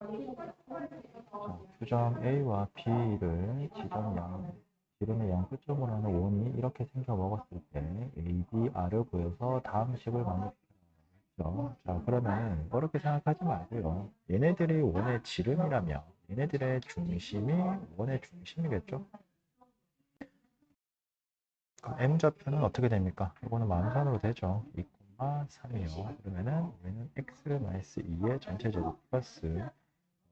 자, 교점 A와 B를 지름의 양 끝점으로 하는 원이 이렇게 생겨 먹었을 때 A, B, R을 구해서 다음 식을 만들죠. 자, 그러면 어렵게 생각하지 말고요. 얘네들이 원의 지름이라면 얘네들의 중심이 원의 중심이겠죠? 그럼 M좌표는 어떻게 됩니까? 이거는 마음산으로 되죠. 2,3이요. 그러면은 얘는 x-2의 전체 제곱 플러스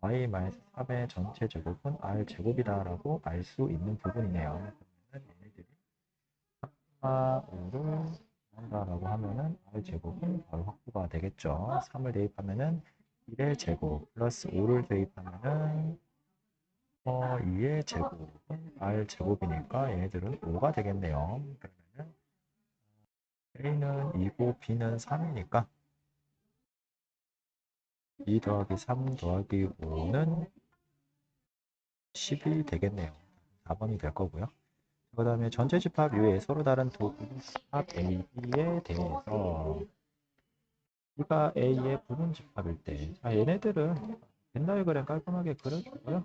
y-3의 전체 제곱은 r제곱이다라고 알 수 있는 부분이네요. 그러면은 얘네들이 3과 5를 한다라고 하면은 r제곱은 바로 확보가 되겠죠. 3을 대입하면은 1의 제곱 플러스 5를 대입하면은 2의 제곱은 r제곱이니까 얘네들은 5가 되겠네요. 그러면은 A는 2고 B는 3이니까 2 더하기 3 더하기 5는 10이 되겠네요. 4번이 될 거고요. 그 다음에 전체 집합 이외에 서로 다른 두 부분 집합 A, B에 대해서 B가 A의 부분 집합일 때 자, 얘네들은 벤다이그램 깔끔하게 그려주고요.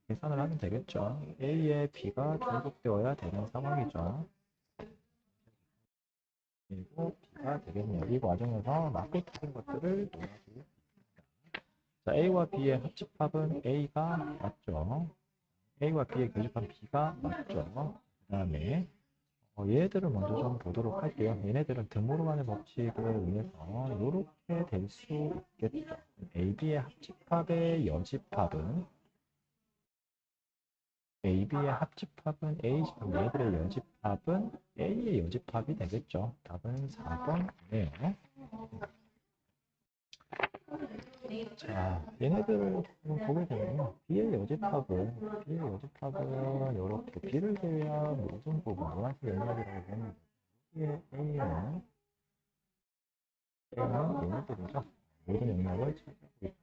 계산을 하면 되겠죠. A에 B가 중복되어야 되는 상황이죠. 그리고 B가 되겠네요. 이 과정에서 맞고 틀린 것들을 논하고 자, A와 B의 합집합은 A가 맞죠. A와 B의 교집합 B가 맞죠. 그 다음에 얘들을 먼저 좀 보도록 할게요. 얘네들은 드모르만의 법칙을 의해서 이렇게 될 수 있겠죠. AB의 합집합의 여집합은 AB의 합집합은 A집합, 얘들의 여집합은 A의 여집합이 되겠죠. 답은 4번이네요. 자, 얘네들을 보게 되면요. B의 여집합은 이렇게 B를 제외한 모든 부분, 노란색 영역이라고 보면 B의 A는 얘네들이죠. 모든 영역을 차지하고 있고.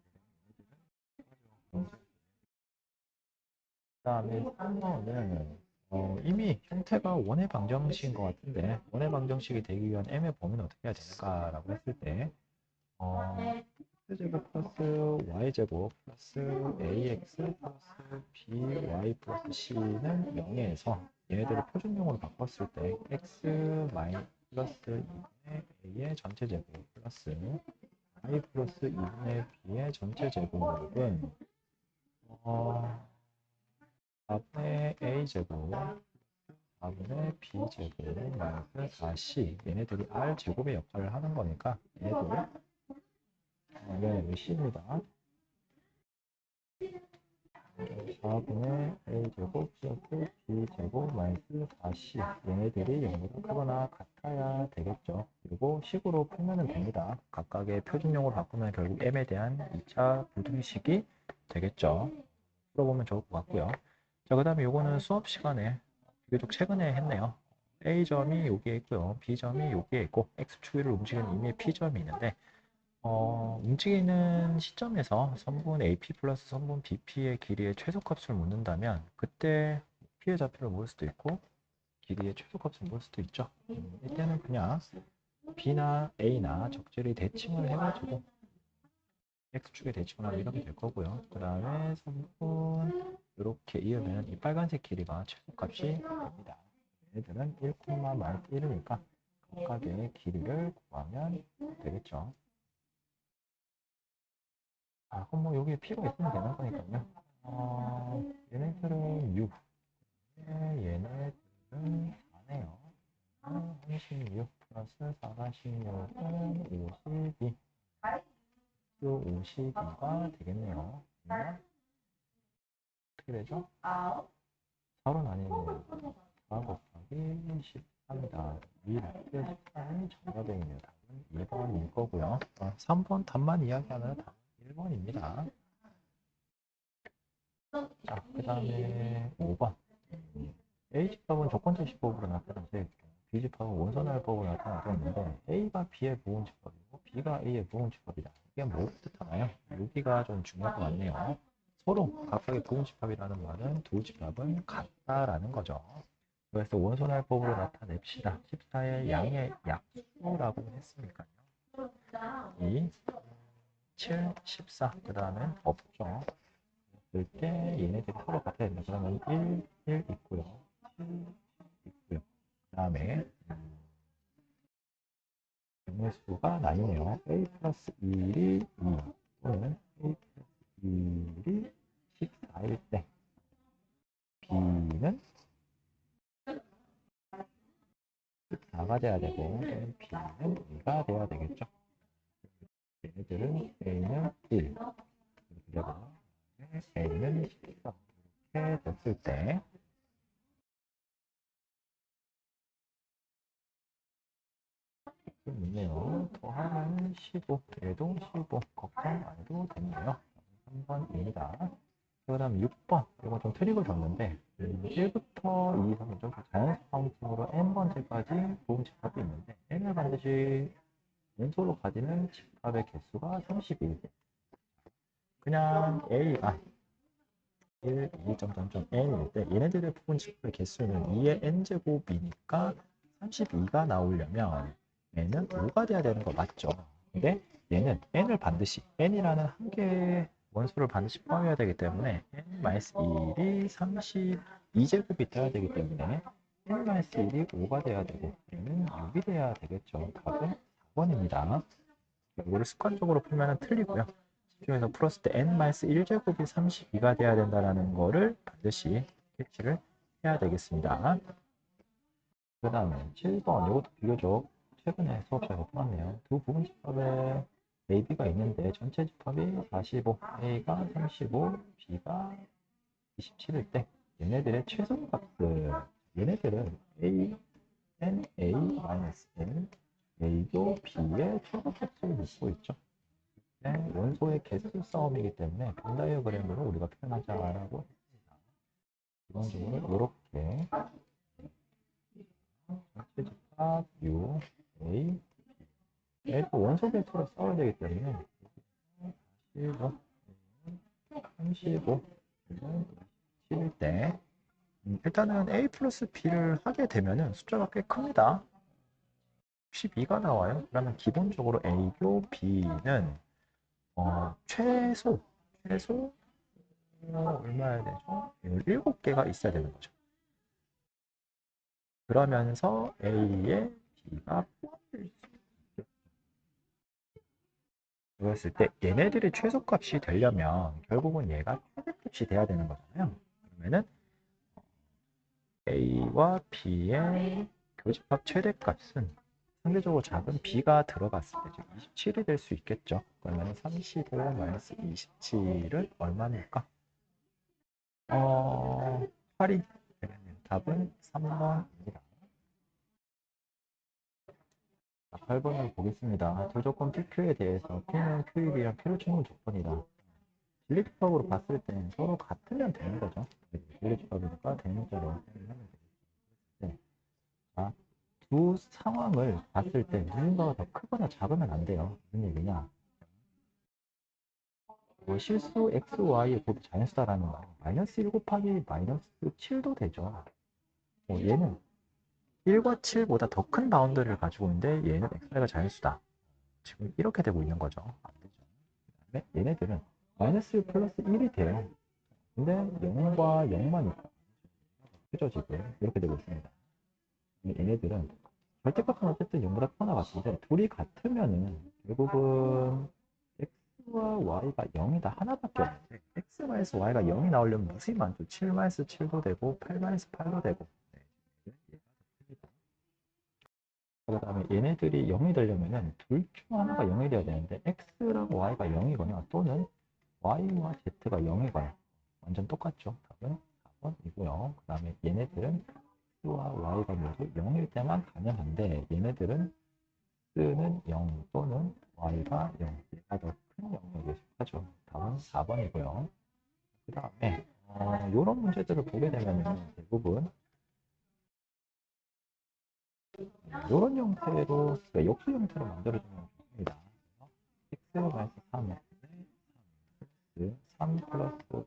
그 다음에 3번은 이미 형태가 원의 방정식인 것 같은데 원의 방정식이 되기 위한 m의 범위는 어떻게 해야 되는가라고 했을 때 x제곱 플러스 y제곱 플러스 ax 플러스 by 플러스 c는 0에서 얘네들을 표준용으로 바꿨을 때 x 플러스 2분의 a의 전체 제곱 플러스 y 플러스 2분의 b의 전체 제곱은 4분의 a제곱 4분의 b제곱 마이너스 4c 얘네들이 r제곱의 역할을 하는 거니까 얘네들 여기 c입니다. 4분의 a제곱 플러스 b제곱 마이너스 4c 얘네들이 0보다 크거나 같아야 되겠죠. 그리고 식으로 풀면 됩니다. 각각의 표준용으로 바꾸면 결국 m에 대한 2차 부등식이 되겠죠. 풀어보면 좋을 것 같고요. 자, 그 다음에 요거는 수업 시간에 비교적 최근에 했네요. A점이 여기에 있고요. B점이 여기에 있고 X축을 움직이는 이미 P점이 있는데 움직이는 시점에서 선분 AP 플러스 선분 BP의 길이의 최소값을 묻는다면 그때 P의 좌표를 모을 수도 있고 길이의 최소값을 모을 수도 있죠. 이때는 그냥 B나 A나 적절히 대칭을 해가지고 X축에 대칭을 하면 이렇게 될 거고요. 그 다음에 선분 이렇게 이으면 이 빨간색 길이가 최소값이 됩니다. 얘들은 1,-1이니까 각각의 길이를 구하면 되겠죠. 그럼 뭐 여기에 P가 있으면 되는 거니까요. 얘네들은 6, 얘네들은 4네요. 36 플러스 4가 16은 52, 52가 되겠네요. 어떻게 되죠? 4로 나뉘면 4 곱하기 13이다. 이렇게 13이 정답입니다. 답은 2번일 거고요. 3번 답만 이야기하면 답은 1번입니다. 자, 그 다음에 5번. A집합은 조건적 집합으로 나타나는데 B집합은 원선할법으로 나타나고 있는데 A가 B의 부분집합이고 B가 A의 부분집합이다. 이게 뭘 뜻하나요? 여기가 좀 중요할 것 같네요. 서로 각각의 부분집합이라는 말은 두 집합은 같다라는 거죠. 그래서 원선할법으로 나타냅시다. 14의 양의 약수라고 했으니까요. 이 7, 14. 그 다음엔 없죠. 그럴 때 얘네들이 서로 같아야 된다. 그러면 1 있고요. 7 있고요. 그 다음에 경우의 수가 나뉘네요. a 플러스 1이 2 또는 a 플러스 1이 14일 때 b는 14가 돼야 되고 b는 2가 돼야 되겠죠. 얘네들은 a는 1 그리고 a는 14 이렇게 됐을 때 있네요. 더하면 15 얘도 15 걱정 안 해도 되네요. 3번입니다. 그 다음 6번 이거 좀 트릭을 줬는데 1부터 2, 3점 자연수 방식으로 n번째까지 부분 집합이 있는데 n을 반드시 연소로 가지는 집합의 개수가 32. 그냥 a가 1, 2, n일 때 얘네들의 부분 집합의 개수는 2의 n제곱이니까 32가 나오려면 n은 5가 돼야 되는 거 맞죠? 근데 얘는 n을 반드시 n이라는 한 개의 원소를 반드시 포함해야 되기 때문에 n-1이 32제곱이 돼야 되기 때문에 n-1이 5가 돼야 되고 얘는 6이 돼야 되겠죠. 답은 4번입니다. 이거를 습관적으로 풀면 틀리고요. 집중해서 풀었을 때 n-1제곱이 32가 돼야 된다는 거를 반드시 캐치를 해야 되겠습니다. 그 다음에 7번 이것도 비교적 최근에 수업에서 풀었네요. 두 부분 집합에 A, B가 있는데 전체 집합이 45, A가 35, B가 27일 때 얘네들의 최소값을 얘네들은 A, N, A, N, A도 B의 최소값을 묻고 있죠. 네, 원소의 개수 싸움이기 때문에 벤 다이어그램으로 우리가 표현하자라고 했습니다. 기본적으로 이렇게 전체 집합 U, A, 얘도 원소 개수로 싸워야 되기 때문에 15, 35, 7일 때 일단은 A 플러스 B를 하게 되면은 숫자가 꽤 큽니다. 12가 나와요. 그러면 기본적으로 A교 B는 최소 얼마야 되죠? 17개가 있어야 되는 거죠. 그러면서 A에 B가 포함될 수 있죠. 그랬을 때 얘네들이 최소값이 되려면 결국은 얘가 최대값이 돼야 되는 거잖아요. 그러면은 A와 B의 교집합 최대값은 상대적으로 작은 B가 들어갔을 때 27이 될 수 있겠죠. 그러면 35 마이너스 27은 얼마입니까? 8이 되겠네요. 답은 3번입니다. 8번을 보겠습니다. 조조건 PQ에 대해서 P는 Q입이랑 Q를 충분 조건이다. 진리집합으로 봤을 때 서로 같으면 되는 거죠. 진리집합이니까 대문자로 하면 되겠죠. 자, 두 상황을 봤을 때 누군가가 더 크거나 작으면 안 돼요. 무슨 얘기냐? 실수 x, y의 곱 자연수다라는 거 마이너스 1 곱하기 마이너스 7도 되죠. 얘는 1과 7보다 더 큰 바운드를 가지고 있는데 얘는 x가 자연수다. 지금 이렇게 되고 있는 거죠. 안 되죠. 그다음에 얘네들은 마이너스 1 플러스 1이 돼요. 근데 0과 0만 있다. 그죠 지금 이렇게 되고 있습니다. 얘네들은 절대값은 어쨌든 0보다 커나 같은데 둘이 같으면은 결국은 x와 y가 0이다 하나밖에 없는데 x y가 0이 나오려면 무수히 많죠. 7 7도 되고 8 8도 되고 그 다음에 얘네들이 0이 되려면은 둘 중 하나가 0이 돼야 되는데 x랑 y가 0이거나 또는 y와 z가 0이거나 완전 똑같죠. 답은 4번이고요. 그 다음에 얘네들은 x와 y가 모두 0일 때만 가능한데 얘네들은 x는 0 또는 y가 0 얘가 더 큰 영역에 속하죠. 답은 4번이고요. 그 다음에 이런 문제들을 보게 되면 대부분 이런 형태로 그러니까 역수 형태로 만들어주면 좋습니다. x 3 3 플러스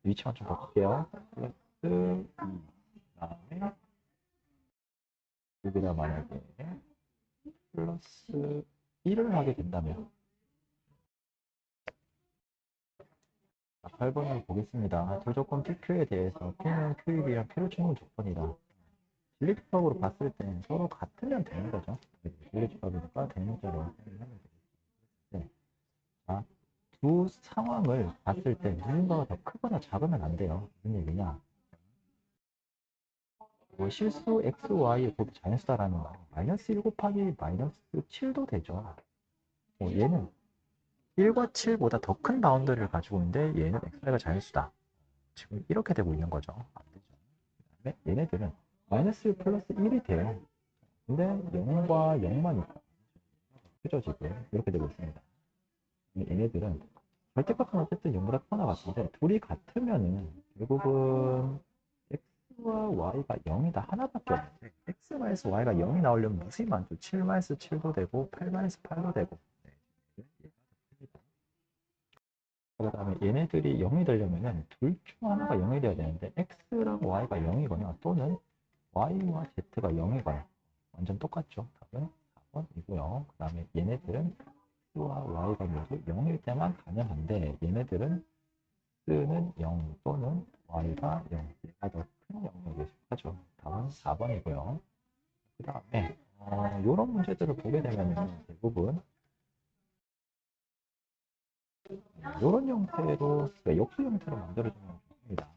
위치만 좀 바꿀게요. 플러스 2 다음에 여기다 만약에 플러스 1을 하게 된다면 8번을 보겠습니다. 두 조건 PQ에 대해서 P는 Q입이랑 Q를 채우는 조건이다. 진리집합으로 봤을 때 서로 같으면 되는 거죠. 진리집합이니까 되는 자로 하면 되겠죠. 자, 두 상황을 봤을 때 누군가가 더 크거나 작으면 안 돼요. 무슨 얘기냐? 뭐 실수 x, y 곧 자연수다라는 거 마이너스 1 곱하기 마이너스 7도 되죠. 얘는 1과 7보다 더 큰 바운더리를 가지고 있는데 얘는 x가 자연수다. 지금 이렇게 되고 있는 거죠. 안 되죠. 그다음에 얘네들은 마이너스 1 플러스 1이 돼요. 근데 0과 0만 있다. 그죠 지금 이렇게 되고 있습니다. 얘네들은 절대값은 어쨌든 0보다 커나 같은데 둘이 같으면은 결국은 x와 y가 0이다 하나밖에 없는데 x-y가 0이 나오려면 무수히 많죠. 7-7도 되고 8-8도 되고 네. 그 다음에 얘네들이 0이 되려면은 둘 중 하나가 0이 돼야 되는데 x랑 y가 0이거나 또는 y와 z가 0이거나 완전 똑같죠. 답은 4번이고요. 그 다음에 얘네들은 x와 y가 모두 0일 때만 가능한데 얘네들은 x는 0 또는 y가 0, 얘가 더 큰 영역에 속하죠. 답은 4번이고요. 그 다음에 이런 문제들을 보게 되면 대부분 이런 형태로 역수 형태로 만들어주면 좋습니다.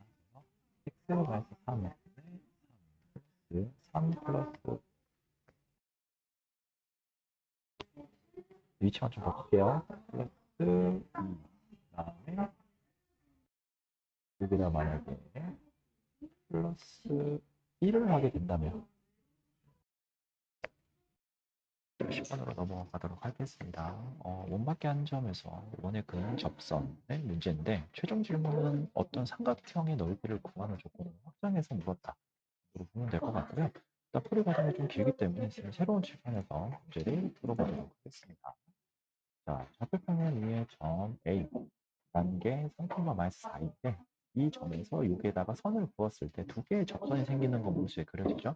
x-3, 3 플러스 위치만 좀 바꿀게요. 플러스 2 다음에 여기다 만약에 플러스 1을 하게 된다면 10번으로 넘어가도록 하겠습니다. 원밖에 한 점에서 원의 근 접선의 문제인데 최종 질문은 어떤 삼각형의 넓이를 구하는 조건을 확장해서 물었다. 로 보면 될 것 같고요. 일단 풀이 과정이 좀 길기 때문에 새로운 칠판에서 문제를 풀어보도록 하겠습니다. 자, 좌표평면 위에 점 A 단계 3,-4인데 이 점에서 여기에다가 선을 그었을 때 두 개의 접선이 생기는 거 모습에 그려지죠.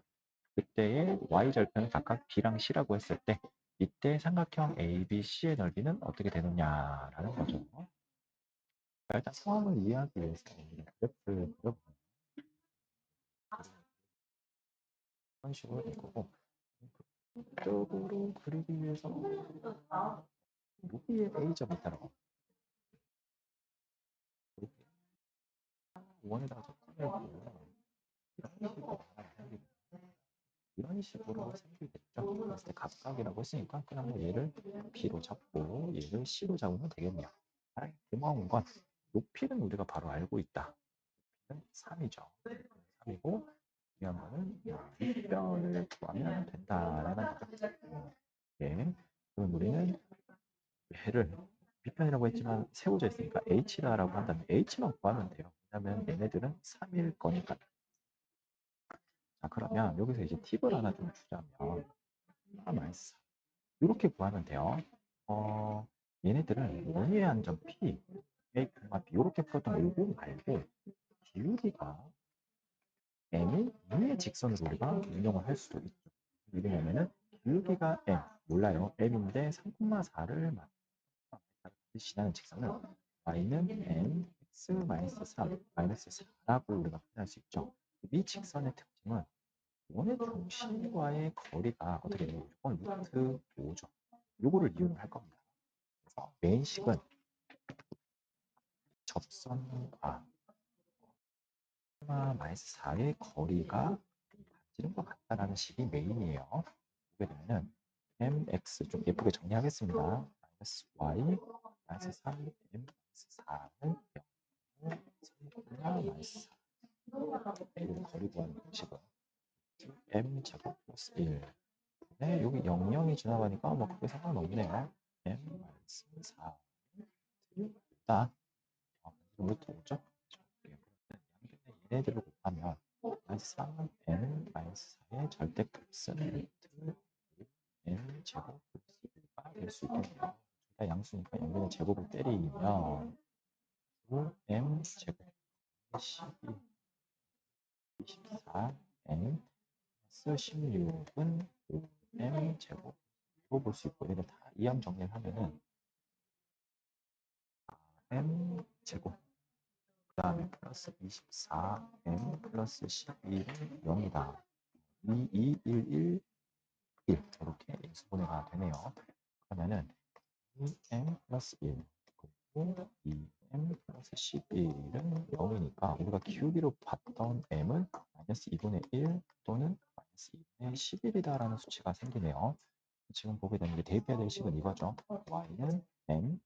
그때의 y절편을 각각 B랑 C라고 했을 때 이때 삼각형 ABC의 넓이는 어떻게 되느냐라는 거죠. 자, 일단 상황을 이해하기 위해서 그래프를 그려보면 이런 식으로 될 거고 극적으로 그리기 위해서 여기에 A점이 있다라고 원에다가 접근을 보면 이런 식으로 생기겠죠. 그랬을 때 각각이라고 했으니까 그냥 뭐 얘를 B로 잡고 얘를 C로 잡으면 되겠네요. 고마운 건 높이는 우리가 바로 알고 있다. 3이죠. 3이고 중요한 거는 윗변을 구하면 된다라는 거죠. 예. 그럼 우리는 얘를 윗변이라고 했지만 세워져 있으니까 h라고 한다면 h만 구하면 돼요. 왜냐면 얘네들은 3일 거니까. 자, 그러면 여기서 이제 팁을 하나 좀 주자면 마이너스 이렇게 구하면 돼요. 얘네들은 원위의 한 점 P, A, B 이렇게 풀었던 거 말고 기울기가 M이 위의 직선으로 우리가 운영을 할 수도 있죠. 왜냐면은 기울기가 M, 몰라요. M인데 3,4를 지나는 직선을 y는 M, x 마이너스 3, 마이너스 4라고 우리가 표현할 수 있죠. 이 직선의 특징은 원의 중심과의 거리가 어떻게 되냐면 루트 5죠. 요거를 이용할 겁니다. 그래서 메인식은 접선과 마이너스 4의 거리가 같은 것 같다라는 식이 메인이에요. 보게 되면은 mx 좀 예쁘게 정리하겠습니다. 마이너스 y 마이너스 3 m 마이너스 4는 0 3 마이너스 4 이걸 거리 구하는 공식은 m 제곱 플러스 1 네, 여기 0, 0이 지나가니까 뭐 크게 상관없네요. m 마이너스 4 다 루트 5죠? 얘네들을 곱하면 마이너스 3 n 마이너스 4의 절대값은 루트 n 제곱 플러스 1가 될 수 있겠네요. 둘 다 양수니까 여기는 제곱을 때리면 5m 제곱 12 24 n 플러스 16은 5m 제곱 볼 수 있고 얘를 다 2항 정리를 하면은 m 제곱 그 다음에 플러스 24m 플러스 12는 0이다. 2, 2, 1, 1, 1 이렇게 인수분해가 되네요. 그러면은 2m 플러스 1 그리고 2m 플러스 11은 0이니까 우리가 기울기로 봤던 m은 마이너스 2분의 1 또는 마이너스 2분의 11이다라는 수치가 생기네요. 지금 보게 되는 게 대입해야 될 식은 이거죠. y는 m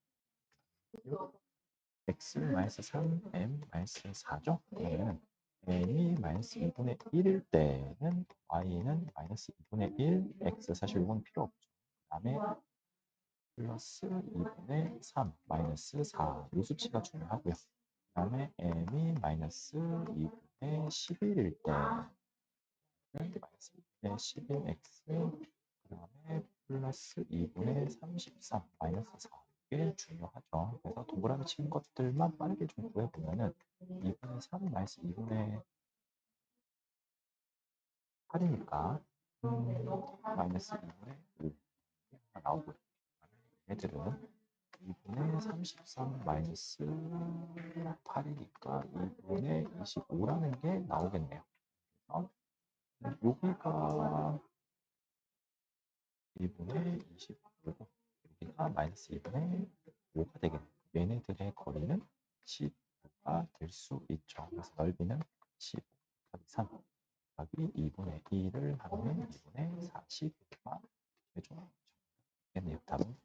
x 마이너스 3m 마이너스 4죠. 그러면 m이 마이너스 2분의 1일 때는 y는 마이너스 2분의 1 x 사실 이건 필요 없죠. 그 다음에 플러스 2분의 3 마이너스 4 이 수치가 중요하고요. 그 다음에 m이 마이너스 2분의 11일 때는 마이너스 2분의 11x 그 다음에 플러스 2분의 33 마이너스 4 이게 중요하죠. 그래서 동그라미 친 것들만 빠르게 좀 구해보면은 2분의 3 마이너스 2분의 8이니까 마이너스 2분의 5가 나오고요. 얘들은 2분의 33 마이너스 8이니까 2분의 25라는 게 나오겠네요. 그래서 여기가 2분의 25고 여기가 마이너스 2분의 5가 되겠네요. 얘네들의 거리는 15가 될 수 있죠. 그래서 넓이는 15 곱하기 3 곱하기 2분의 2를 하면 2분의 40가 되죠. 되겠네요. 답은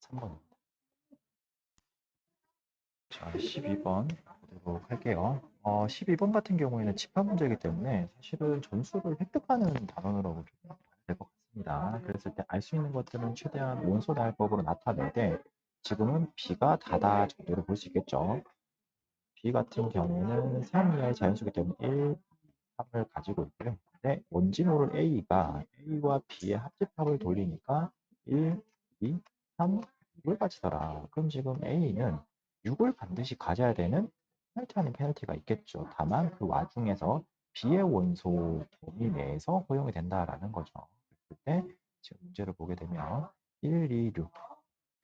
3번입니다. 자, 12번 보도록 할게요. 12번 같은 경우에는 집합 문제이기 때문에 사실은 전수를 획득하는 단원으로 될 것 같습니다. 그랬을 때 알 수 있는 것들은 최대한 원소다할법으로 나타내되 지금은 B가 다다 정도로 볼 수 있겠죠. B 같은 경우는 세함 이하의 자연수이기 때문에 1, 3을 가지고 있고요. 근데 뭔지 모를 A가 A와 B의 합집합을 돌리니까 1, 2, 3, 6을 가지더라. 그럼 지금 A는 6을 반드시 가져야 되는 페널티 아닌 페널티가 있겠죠. 다만 그 와중에서 B의 원소 범위 내에서 허용이 된다라는 거죠. 그때 지금 문제를 보게 되면 1, 2, 6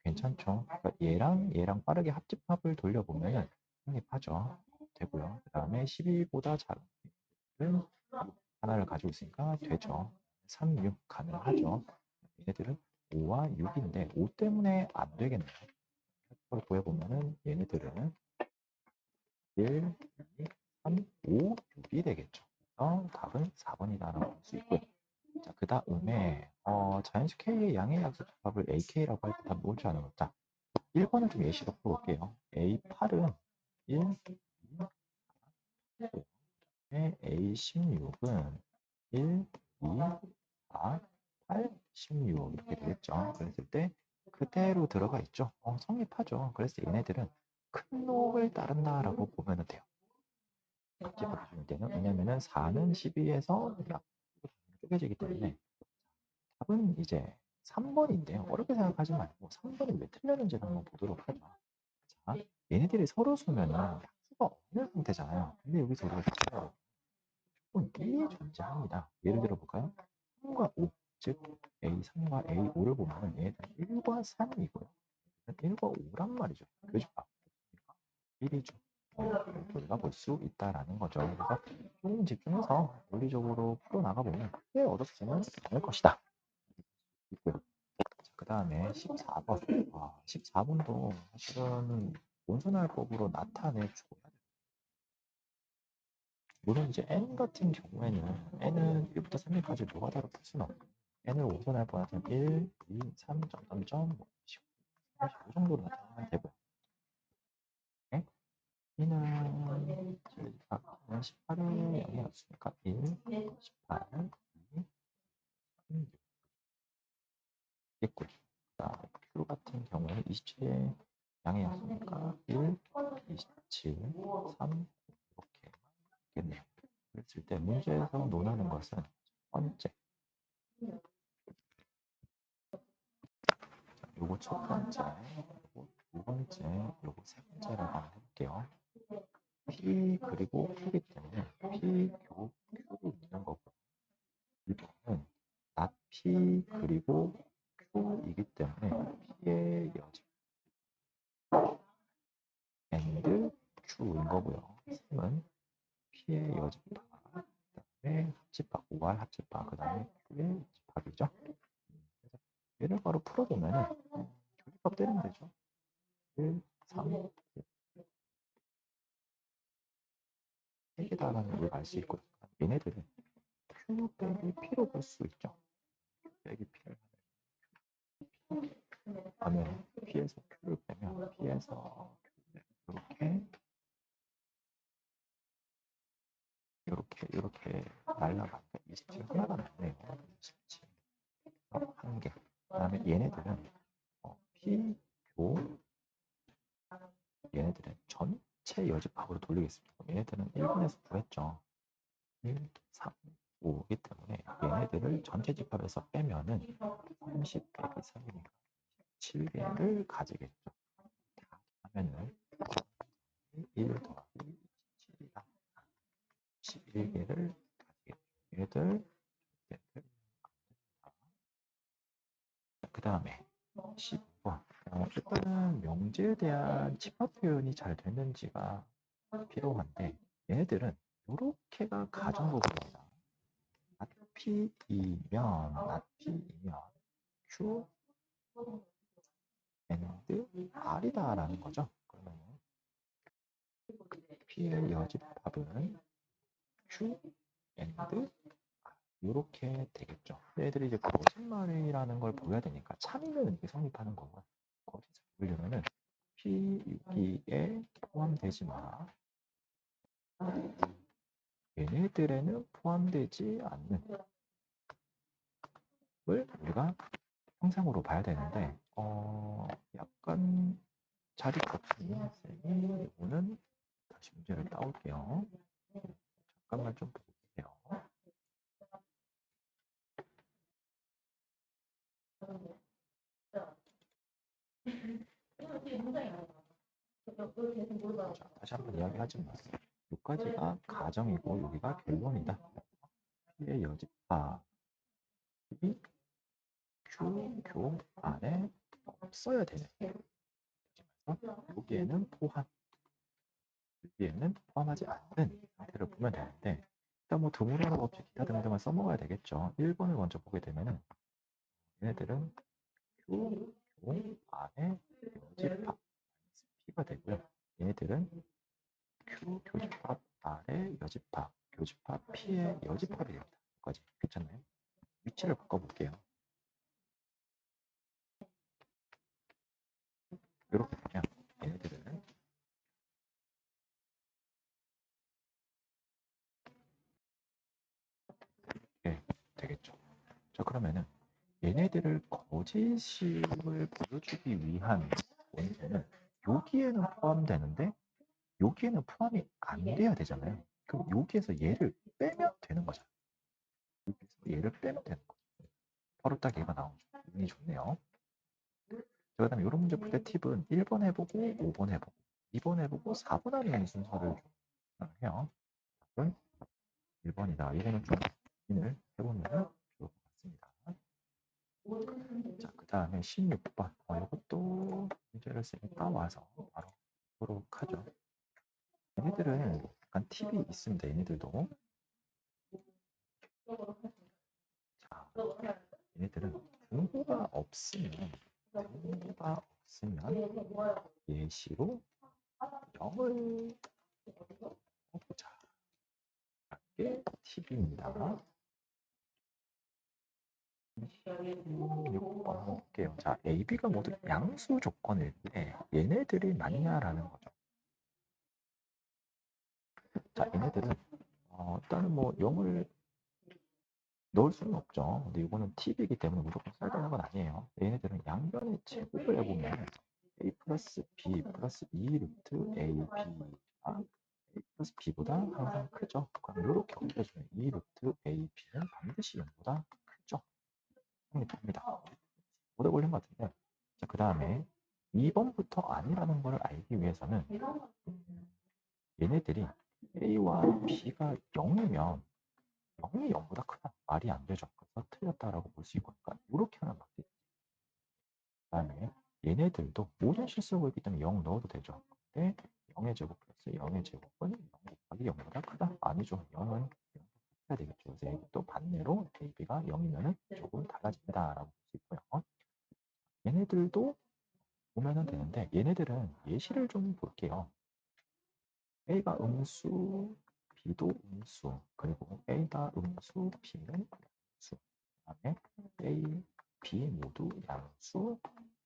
괜찮죠. 그러니까 얘랑 빠르게 합집합을 돌려보면 성립하죠. 되고요. 그 다음에 12보다 작은 하나를 가지고 있으니까 되죠. 3, 6 가능하죠. 얘네들은 5와 6인데 5 때문에 안 되겠네요. 그걸 구해보면은 얘네들은 1, 2, 3, 5, 6이 되겠죠. 그래서 답은 4번이다라고 볼 수 있고요. 자, 그 다음에 자연수 K의 양의 약수집합을 AK라고 할 때 답 나올 줄 아는 거. 자, 1번을 좀 예시로 풀어볼게요. A8은 1, 2, A16은 1, 2, 4, 8, 16 이렇게 되겠죠. 그랬을 때 그대로 들어가 있죠. 성립하죠. 그래서 얘네들은 큰 놈을 따른다라고 보면 돼요. 합집합 기준일 때는 왜냐면은 4는 12에서 약으로 쪼개지기 때문에 답은 이제 3번인데요. 어렵게 생각하지 말고 3번이 왜 틀렸는지를 한번 보도록 하죠. 자, 얘네들이 서로 수면은 약수가 없는 상태잖아요. 근데 여기서 우리가 조건 1이 존재합니다. 예를 들어 볼까요? 3과 5, 즉 A3과 A5를 보면 얘는 1과 3이고요. 1과 5란 말이죠. 교집합. 1이죠. 우리가 볼 수 있다라는 거죠. 그래서 조금 집중해서 논리적으로 풀어나가보면 크게 어렵지는 않을 것이다. 있고요. 그 다음에 14번. 14번도 사실은 원순할법으로 나타내주고 해야 돼요. 물론 이제 n 같은 경우에는 n은 1부터 3일까지 노가다로 풀 수는 없고 n을 원순할법 같은 1, 2, 3, 점점점, 19, 35 정도로 나타내면 되고요. 네? B는 18을 영이었으니까 1, 18, 2, 3, 6 있고요. 그 다음에 Q 같은 경우에는 27의 양이었으니까 1, 27, 3 이렇게 있겠네요. 그랬을 때 문제에서 논하는 것은 첫 번째, 요거 첫 번째, 요거 두 번째, 요거 세 번째를 한번 해볼게요. P 그리고 Q이기 때문에 P, Q, Q로 있는 거고 이번은 not P 그리고 Q이기 때문에 Q인 거고요. 3은 P의 여집합, 그 다음에 합집합, 5R 합집합, 그 다음에 Q의 집합이죠. 그래서 얘를 바로 풀어보면은 교집합 때리면 되죠. 1, 3, 3개다라는 걸 알 수 있고요. 얘네들은 Q 빼기 P로 볼 수 있죠. Q 빼기 P를 하면 P에서 Q를 빼면 P에서 이렇게 날라가니까 27 하나가 남네요. 27 한 개. 그다음에 얘네들은 P, 교 얘네들은 전체 여집합으로 돌리겠습니다. 얘네들은 1번에서 구했죠. 1, 3, 5이기 때문에 얘네들을 전체 집합에서 빼면은 30 빼기 3이니까 7개를 가지겠죠. 다 하면은 1 더하기 27이다. 11개를 가지겠죠. 얘들 그 다음에 10번. 일단은 명제에 대한 집합 표현이 잘 됐는지가 필요한데 얘네들은 이렇게가 가정법입니다. 낫피이면 Q and R이다라는 거죠. 그러면 P의 여집합은 Q and R 이렇게 되겠죠. 얘들이 이제 거짓말이라는 걸 보여야 되니까 참이면 이렇게 성립하는 거고 거짓을 보이려면은 P 여기에 포함되지 마라. 얘네들에는 포함되지 않는 걸 우리가 형상으로 봐야 되는데 약간 자리 없으니 쌤이 이거는 다시 문제를 따올게요. 잠깐만 좀 보세요. 자, 다시 한번 이야기하지만 여기까지가 가정이고 여기가 결론이다. P의 여집합이 Q, 교 안에 없어야 되는 여기에는 여기에는 포함하지 않는 상태를 보면 되는데 일단 뭐 드물어라 없이 기타 등등을 써먹어야 되겠죠. 1번을 먼저 보게 되면은 얘네들은 Q, 교 안에 여집합 P가 되고요. 얘네들은 Q 교집합 아래 여집합 교집합 P의 여집합이 됩니다. 여기까지 괜찮나요? 위치를 바꿔볼게요. 이렇게 되면 얘네들은 되겠죠. 자 그러면은 얘네들을 거짓임을 보여주기 위한 원소는 여기에는 포함되는데 여기에는 포함이 안 돼야 되잖아요. 그럼 여기에서 얘를 빼면 되는 거잖아요. 여기에서 얘를 빼면 되는 거죠. 바로 딱 얘가 나오죠. 운이 좋네요. 그 다음에 이런 문제 풀 때 팁은 1번 해보고 5번 해보고 2번 해보고 4번 하는 순서를 좀 해요. 답은 1번이다. 이거는 좀 고민을 해보면 좋을 것 같습니다. 자, 그 다음에 16번. 이것도 문제를 쌤이 따와서 바로 보도록 하죠. 얘네들은 약간 팁이 있습니다. 얘네들도. 자, 얘네들은 등호가 없으면 예시로 0을 보자. 이게 팁입니다. 6번 한번 볼게요. 자, A, B가 모두 양수 조건일 때 얘네들이 맞냐라는 거죠. 자, 얘네들은 일단은 뭐 0을 넣을 수는 없죠. 근데 이거는 팁이기 때문에 무조건 써야 되는 건 아니에요. 얘네들은 양변의 제곱을 해보면 A 플러스 B 플러스 2 루트 A, B가 A 플러스 B보다 항상 크죠. 그럼 이렇게 옮겨주면 2 루트 A, B는 반드시 0보다 크죠. 성립합니다. 오래 걸린 것 같은데. 자, 그 다음에 2번부터 아니라는 걸 알기 위해서는 얘네들이 A와 B가 0이면 0이 0보다 크다. 말이 안 되죠. 그래서 틀렸다라고 볼 수 있고, 그러니까 이렇게 하면 맞겠지. 그 다음에 얘네들도 모든 실수가 있기 때문에 0 넣어도 되죠. 근데 0의 제곱 플러스 0의 제곱은 0 곱하기 0보다 크다? 아니죠. 0은 0보다 커야 되겠죠. 그래서 또 반대로 AB가 0이면 조금 달라집니다. 라고 볼 수 있고요. 얘네들도 보면은 되는데 얘네들은 예시를 좀 볼게요. A가 음수, B도 음수, 그리고 A가 음수, B는 양수. 그다음에 A, B 모두 양수,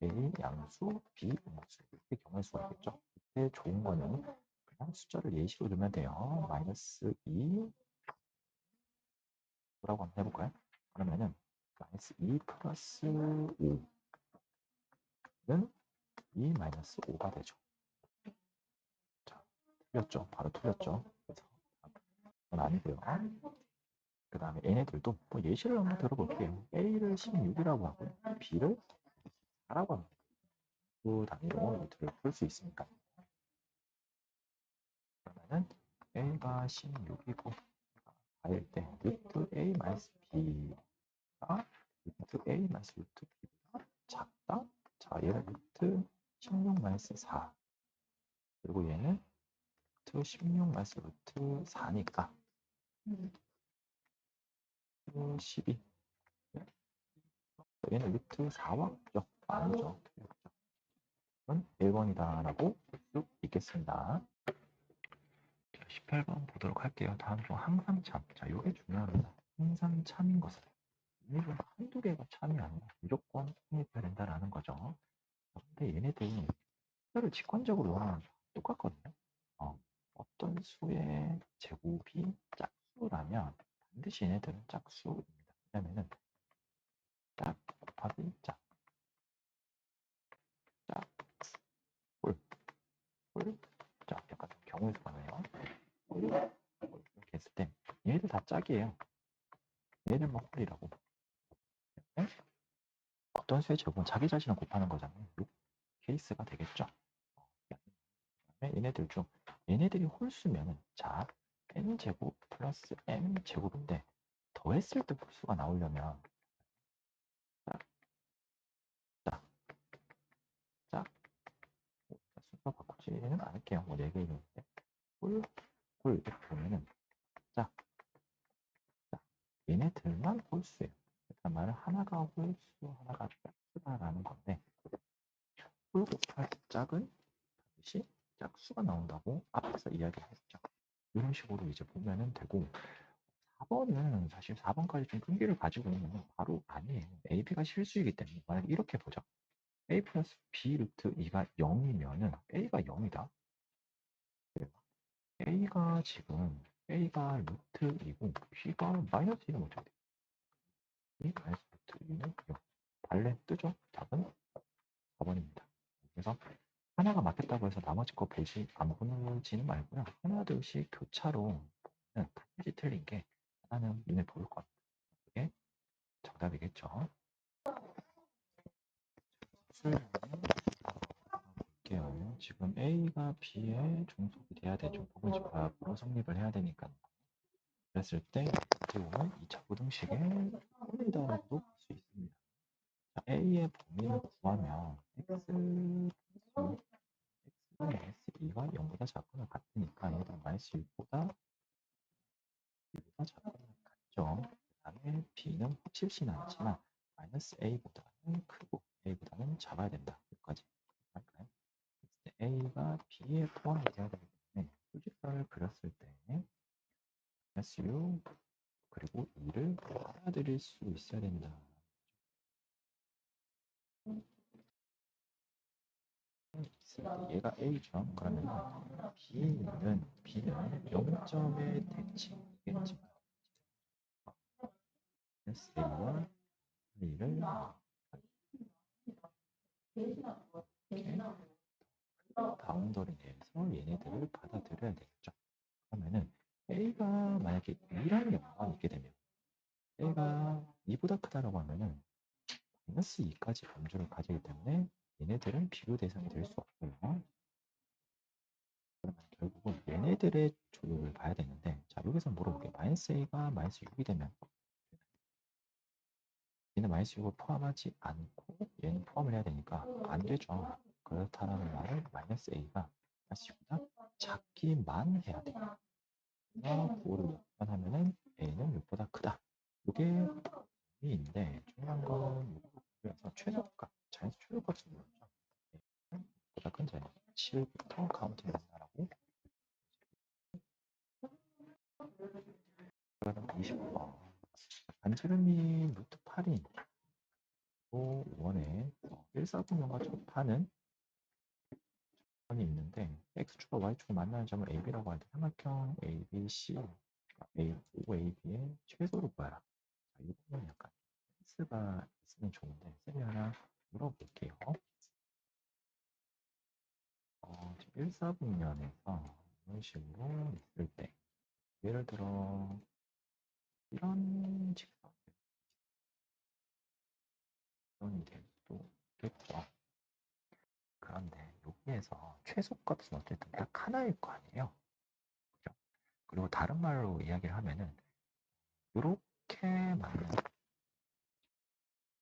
A 양수, B 음수. 이렇게 경우의 수가 있겠죠. 이때 좋은 거는 그냥 숫자를 예시로 두면 돼요. 마이너스 2 뭐라고 한번 해볼까요? 그러면은 마이너스 2 플러스 5는 2 마이너스 5가 되죠. 자, 틀렸죠. 바로 틀렸죠. 그래서 그건 아니고요. 그 다음에 얘네들도 뭐 예시를 한번 들어볼게요. A를 16이라고 하고 B를 4라고 합니다. 그 단위로 루트를 풀 수 있으니까. 그러면은 A가 16이고 4일 때 루트 A 마이너스 B가 루트 A 마이너스 루트 B보다 작다. 자, 얘는 루트 16 마이너스 4. 그리고 얘는 루트 16 마이너스 루트 4니까 루트 12. 얘는 루트 4와 같죠? 아니죠. 1번이다라고 볼 수 있겠습니다. 18번 보도록 할게요. 다음 중 항상 참. 자, 이게 중요합니다. 항상 참인 것은 이건 한두 개가 참이 아니라 무조건 성립해야 된다라는 거죠. 근데 얘네들 숫자를 직관적으로 이용하면 똑같거든요. 어떤 수의 제곱이 짝수라면 반드시 얘네들은 짝수입니다. 왜냐면은 짝 곱하기 짝, 짝, 홀, 홀, 짝. 약간 좀 경우의 수가 나요. 이렇게 했을 때 얘네들 다 짝이에요. 얘네들만 홀이라고. 네? 어떤 수의 제곱은 자기 자신을 곱하는 거잖아요. 이 케이스가 되겠죠. 그다음에 얘네들 중 얘네들이 홀수면은 자 n 제곱 플러스 m 제곱인데 더했을 때 홀수가 나오려면 짝, 짝, 짝. 순서 바꾸지는 않을게요. 뭐 4개 있는데 홀, 홀 이렇게 보면은 짝, 짝. 얘네들만 홀수예요. 그러니까 말은 하나가 홀수, 하나가 짝수다라는 건데 홀 곱할 짝은 반드시 짝수가 나온다고 앞에서 이야기했죠. 이런 식으로 이제 보면은 되고 4번은 사실 4번까지 좀 끈기를 가지고 있는 바로 아니에요. A, B가 실수이기 때문에 만약 이렇게 보죠. A 플러스 B 루트 2가 0이면은 A가 0이다. A가 지금 A가 루트 2고 B가 마이너스 2는 어떻게 돼? B 마이너스 루트 2는 0. 발레 뜨죠? 답은 4번입니다. 그래서 하나가 맞겠다고 해서 나머지 거 보지 안 보지는 말고요. 하나 둘씩 교차로 보면 반드시 틀린 게 하나는 눈에 보일 것 같아요. 그게 정답이겠죠. 볼게요. 지금 A가 B에 종속이 돼야 되죠. 부분집합으로 성립을 해야 되니까. 그랬을 때 이용은 2차 부등식의 홀이다라고도 볼 수 있습니다. 자, A의 범위를 구하면 x 2가 0보다 작거나 같으니까 얘가 마이너스 6보다 작거나 같죠. 그 다음에 B는 확실치는 않지만 마이너스 A보다는 크고 A보다는 작아야 된다. 여기까지 할까요? A가 B에 포함이 되어야 되기 때문에 수직선을 그렸을 때 마이너스 6 그리고 2를 받아들일 수 있어야 된다. 얘가 A죠. 그러면 B는 0점의 대칭이겠죠. 마이너스 A와 2를 바운더리 내에서 얘네들을 받아들여야 되겠죠. 그러면은 A가 만약에 2라는 영화가 있게 되면 A가 2보다 크다라고 하면은 마이너스 2까지 범주를 가지기 때문에 얘네들은 비교 대상이 될 수 없고요. 그러면 결국은 얘네들의 조율을 봐야 되는데 자 여기서 물어볼게요. 마이너스 A가 마이너스 6이 되면 얘는 마이너스 6을 포함하지 않고 얘는 포함을 해야 되니까 안 되죠. 그렇다라는 말은 마이너스 A가 마이너스 6보다 작기만 해야 돼. 9를 6만 하면은 A는 6보다 크다. 이게 의미인데 중요한 거는 그래서 최소값, 자연수 최소값은 뭐죠? A는 6보다 큰 자연수 7부터 카운팅한다라고. 그러면 20번 반지름이 루트 8인 또 원에 1사분면과 접하는 점이 있는데 x축과 y축을 만나는 점을 AB라고 할 때 삼각형 ABC, OAB의 최소를 구하라. 자, 이거는 약간 센스가 있으면 좋은데 쌤이 하나 물어볼게요. 지금 1사분면에서 이런 식으로 있을 때 예를 들어 이런 직선이 될 수도 있겠죠. 그런데 여기에서 최소값은 어쨌든 딱 하나일 거 아니에요. 그죠? 그리고 다른 말로 이야기를 하면은 이렇게 만든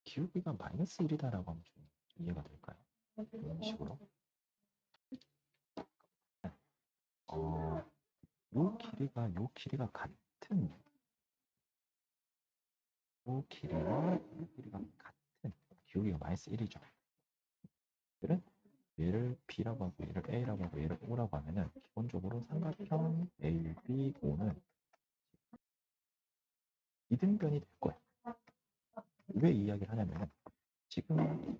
기울기가 마이너스 1이다라고 하면 좀 이해가 될까요? 이런 식으로 요 길이가 같은 요 길이와 요 길이가 같은 기울기가 마이너스 1이죠. 얘를 얘를 B라고 하고 얘를 A라고 하고 얘를 O라고 하면은 기본적으로 삼각형 A, B, O는 이등변이 될 거예요. 왜 이 이야기를 하냐면은 지금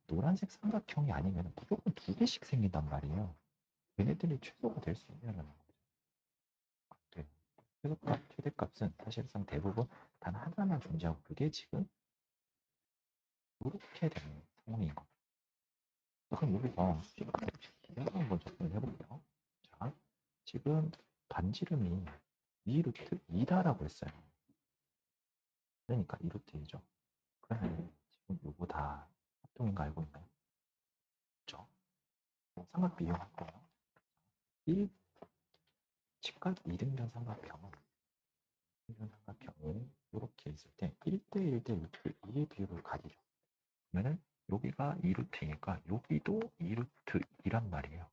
노란색 삼각형이 아니면 무조건 두 개씩 생긴단 말이에요. 얘네들이 최소가 될 수 있냐는 거죠. 최소값, 최대값은 사실상 대부분 단 하나만 존재하고 그게 지금 이렇게 되는 상황인 겁니다. 그럼 여기서 기하를 한번 접근을 해볼게요. 자, 지금 반지름이 2루트 2다라고 했어요. 그러니까 2루트 2죠. 그러면 지금 요거 다 합동인 거 알고 있나요? 그렇죠? 삼각비 이용할 거예요. 1 직각 2등변 삼각형은 이렇게 있을 때 1대 1대 루트 2의 비율을 가지죠. 그러면은 여기가 2루트니까 여기도 2루트 2란 말이에요.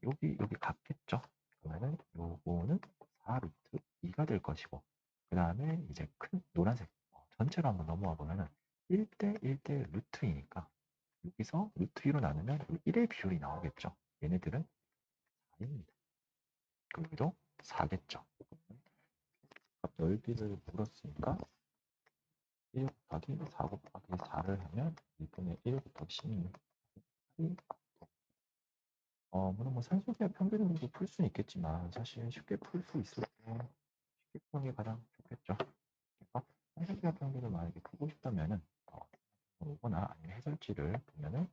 여기 같겠죠? 그러면은 요거는 4루트 2가 될 것이고 그 다음에 이제 큰 노란색 전체로 한번 넘어와 보면은 1대 1대 루트이니까 여기서 루트 2로 나누면 1의 비율이 나오겠죠. 얘네들은 4입니다. 여기도 4겠죠. 넓이를 물었으니까 1 곱하기 4 곱하기 4를 하면 1분의 1 곱하기 16 물론 뭐 산소계와 평균으로도 풀 수는 있겠지만 사실 쉽게 풀 수 있을 때 쉽게 푸는 게 가장 좋겠죠. 그래서 산소계와 평균을 만약에 풀고 싶다면은 오거나 아니면 해설지를 보면은